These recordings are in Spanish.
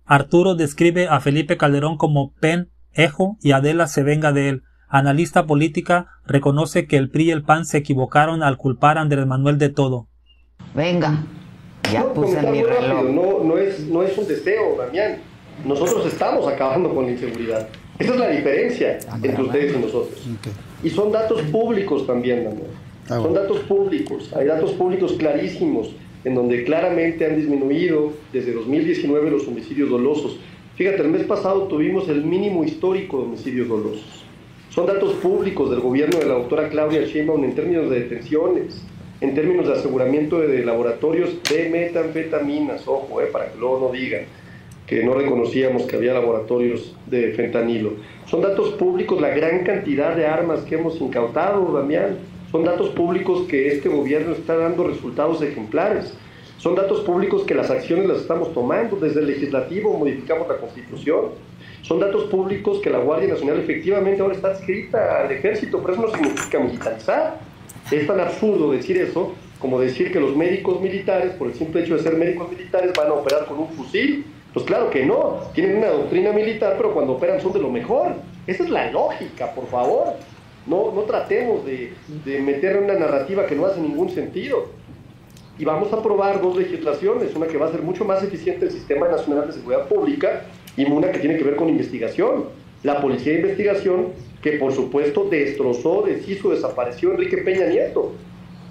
Arturo describe a Felipe Calderón como pendejo y Adela se venga de él. Analista política reconoce que el PRI y el PAN se equivocaron al culpar a Andrés Manuel de todo. Venga, ya puse mi reloj. No es un deseo, Damián. Nosotros estamos acabando con la inseguridad. Esa es la diferencia entre ustedes y nosotros. Okay. Y son datos públicos también, Damián. Son datos públicos. Hay datos públicos clarísimos en donde claramente han disminuido desde 2019 los homicidios dolosos. Fíjate, el mes pasado tuvimos el mínimo histórico de homicidios dolosos. Son datos públicos del gobierno de la doctora Claudia Sheinbaum en términos de detenciones, en términos de aseguramiento de laboratorios de metanfetaminas, ojo, para que luego no digan que no reconocíamos que había laboratorios de fentanilo. Son datos públicos la gran cantidad de armas que hemos incautado, Damián. Son datos públicos que este gobierno está dando resultados ejemplares. Son datos públicos que las acciones las estamos tomando. Desde el legislativo modificamos la Constitución. Son datos públicos que la Guardia Nacional efectivamente ahora está adscrita al ejército, pero eso no significa militarizar. Es tan absurdo decir eso como decir que los médicos militares, por el simple hecho de ser médicos militares, van a operar con un fusil. Pues claro que no, tienen una doctrina militar, pero cuando operan son de lo mejor. Esa es la lógica, por favor. No tratemos de meter una narrativa que no hace ningún sentido. Y vamos a aprobar dos legislaciones, una que va a ser mucho más eficiente el Sistema Nacional de Seguridad Pública y una que tiene que ver con investigación. La Policía de Investigación, que por supuesto destrozó, deshizo, desapareció Enrique Peña Nieto,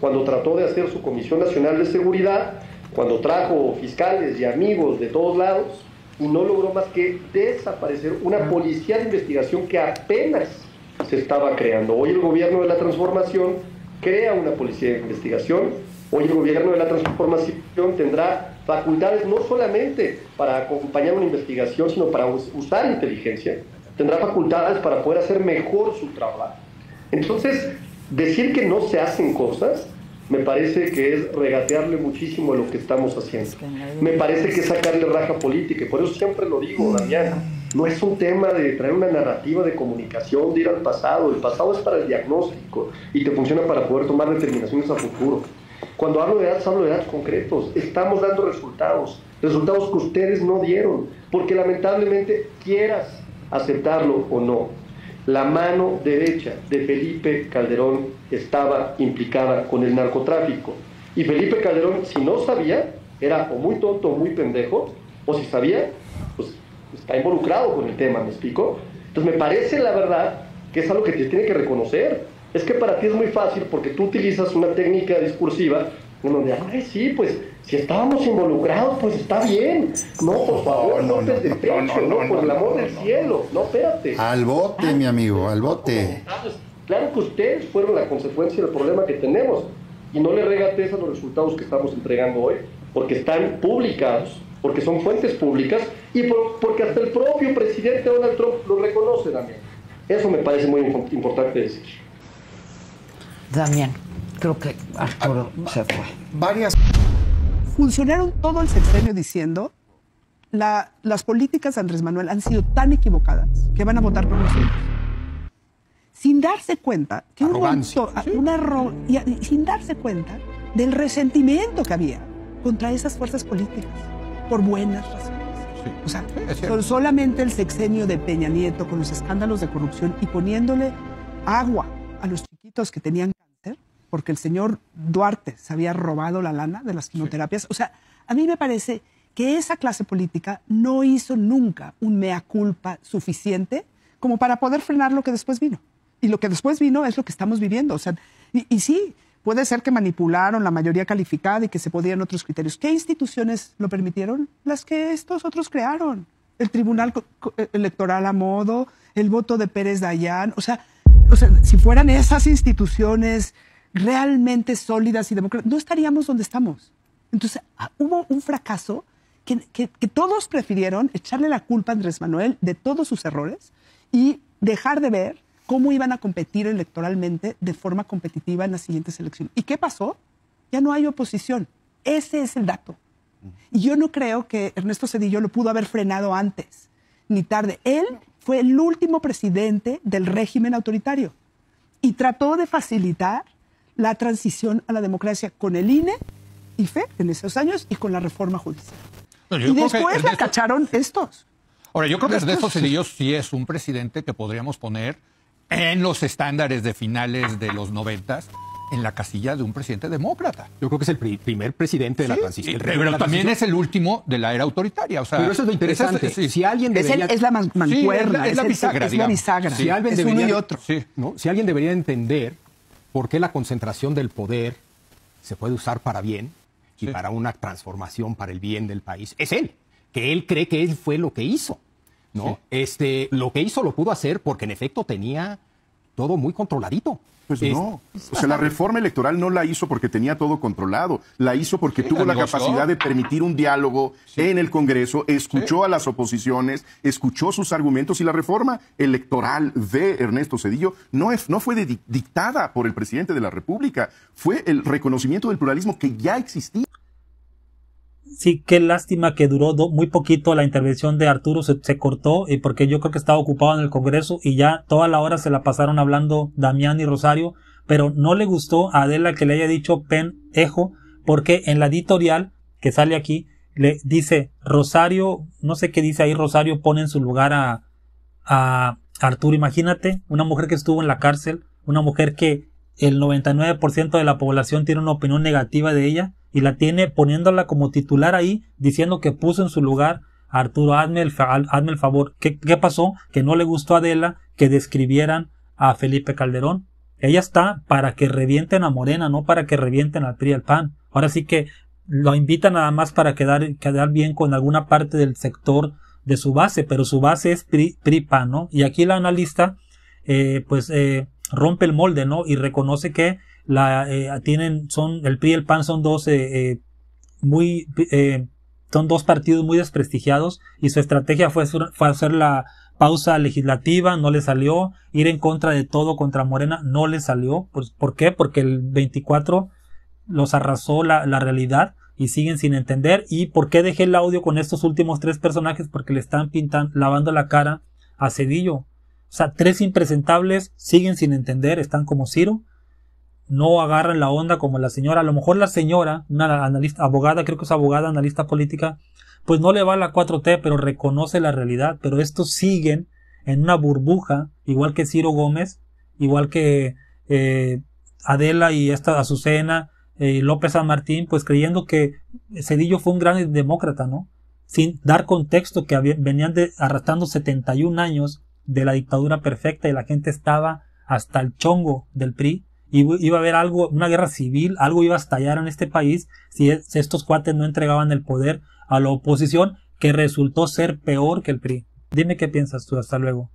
cuando trató de hacer su Comisión Nacional de Seguridad, cuando trajo fiscales y amigos de todos lados, y no logró más que desaparecer una policía de investigación que apenas se estaba creando. Hoy el gobierno de la transformación crea una policía de investigación. Hoy el gobierno de la transformación tendrá facultades no solamente para acompañar una investigación, sino para usar inteligencia. Tendrá facultades para poder hacer mejor su trabajo. Entonces, decir que no se hacen cosas, me parece que es regatearle muchísimo a lo que estamos haciendo. Me parece que es sacarle raja política, y por eso siempre lo digo, Damián. No es un tema de traer una narrativa de comunicación, de ir al pasado. El pasado es para el diagnóstico y te funciona para poder tomar determinaciones a futuro. Cuando hablo de datos concretos. Estamos dando resultados que ustedes no dieron, porque lamentablemente, quieras aceptarlo o no, la mano derecha de Felipe Calderón estaba implicada con el narcotráfico. Y Felipe Calderón, si no sabía, era o muy tonto o muy pendejo, o si sabía, pues está involucrado con el tema, ¿me explico? Entonces me parece, la verdad, que es algo que te tiene que reconocer. Es que para ti es muy fácil porque tú utilizas una técnica discursiva donde, ay, sí, pues, si estábamos involucrados, pues está bien. No, por favor, no te de pecho, por el amor del cielo. No, espérate. Al bote, mi amigo, al bote. Claro que ustedes fueron la consecuencia del problema que tenemos. Y no le regates a los resultados que estamos entregando hoy, porque están publicados, porque son fuentes públicas y porque hasta el propio presidente Donald Trump lo reconoce también. Eso me parece muy importante decir. Damián, creo que Arturo se fue. Funcionaron todo el sexenio diciendo las políticas de Andrés Manuel han sido tan equivocadas que van a votar por nosotros. Sin darse cuenta que sin darse cuenta del resentimiento que había contra esas fuerzas políticas por buenas razones. Sí. O sea, solamente el sexenio de Peña Nieto con los escándalos de corrupción y poniéndole agua a los chiquitos que tenían cáncer, porque el señor Duarte se había robado la lana de las quimioterapias. Sí. O sea, a mí me parece que esa clase política no hizo nunca un mea culpa suficiente como para poder frenar lo que después vino. Y lo que después vino es lo que estamos viviendo. O sea, y sí, puede ser que manipularon la mayoría calificada y que se podían otros criterios. ¿Qué instituciones lo permitieron? Las que estos otros crearon. El Tribunal Electoral a modo, el voto de Pérez Dayán. O sea, si fueran esas instituciones realmente sólidas y democráticas, no estaríamos donde estamos. Entonces, hubo un fracaso que todos prefirieron echarle la culpa a Andrés Manuel de todos sus errores y dejar de ver cómo iban a competir electoralmente de forma competitiva en las siguientes elecciones. ¿Y qué pasó? Ya no hay oposición. Ese es el dato. Y yo no creo que Ernesto Zedillo lo pudo haber frenado antes ni tarde. Él fue el último presidente del régimen autoritario y trató de facilitar la transición a la democracia con el INE y FE en esos años y con la reforma judicial. Y después la cacharon estos. Ahora, yo creo que Ernesto Zedillo sí es un presidente que podríamos poner en los estándares de finales de los 90s en la casilla de un presidente demócrata. Yo creo que es el primer presidente de la transición. Pero también es el último de la era autoritaria. O sea, pero eso es lo interesante. Si alguien debería... Es la mancuerna, es la bisagra. Es la bisagra. Si alguien es debería, uno y otro. ¿no? Si alguien debería entender por qué la concentración del poder se puede usar para bien y para una transformación para el bien del país, es él. Que él cree que él fue lo que hizo, ¿no? Lo que hizo lo pudo hacer porque en efecto tenía todo muy controladito. Pues no. O sea, la reforma electoral no la hizo porque tenía todo controlado. La hizo porque tuvo la capacidad de permitir un diálogo en el Congreso, escuchó a las oposiciones, escuchó sus argumentos, y la reforma electoral de Ernesto Zedillo no fue dictada por el presidente de la República. Fue el reconocimiento del pluralismo que ya existía. Sí, qué lástima que duró muy poquito la intervención de Arturo, se cortó, porque yo creo que estaba ocupado en el Congreso y ya toda la hora se la pasaron hablando Damián y Rosario, pero no le gustó a Adela que le haya dicho Pen-Ejo, porque en la editorial que sale aquí le dice Rosario, no sé qué dice ahí, Rosario pone en su lugar a Arturo. Imagínate, una mujer que estuvo en la cárcel, una mujer que el 99% de la población tiene una opinión negativa de ella, y la tiene poniéndola como titular ahí, diciendo que puso en su lugar a Arturo. Hazme el favor. ¿Qué pasó? Que no le gustó a Adela que describieran a Felipe Calderón. Ella está para que revienten a Morena, no para que revienten al PRI y al PAN. Ahora sí que lo invitan nada más para quedar bien con alguna parte del sector de su base, pero su base es PRI-PAN, ¿no? Y aquí la analista rompe el molde, ¿no? Y reconoce que el PRI y el PAN son dos partidos muy desprestigiados, y su estrategia fue hacer la pausa legislativa, no le salió, ir en contra de todo contra Morena, no le salió. Pues, ¿por qué? Porque el 24 los arrasó la realidad y siguen sin entender. ¿Y por qué dejé el audio con estos últimos 3 personajes? Porque le están lavando la cara a Zedillo. O sea, 3 impresentables, siguen sin entender, están como Ciro. No agarran la onda como la señora. A lo mejor la señora, una analista, abogada, creo que es abogada, analista política, pues no le va a la 4T, pero reconoce la realidad. Pero estos siguen en una burbuja, igual que Ciro Gómez, igual que Adela y esta Azucena y López San Martín, pues creyendo que Zedillo fue un gran demócrata, ¿no? Sin dar contexto que venían arrastrando 71 años de la dictadura perfecta y la gente estaba hasta el chongo del PRI. Iba a haber algo, una guerra civil, algo iba a estallar en este país si estos cuates no entregaban el poder a la oposición, que resultó ser peor que el PRI. Dime qué piensas tú. Hasta luego.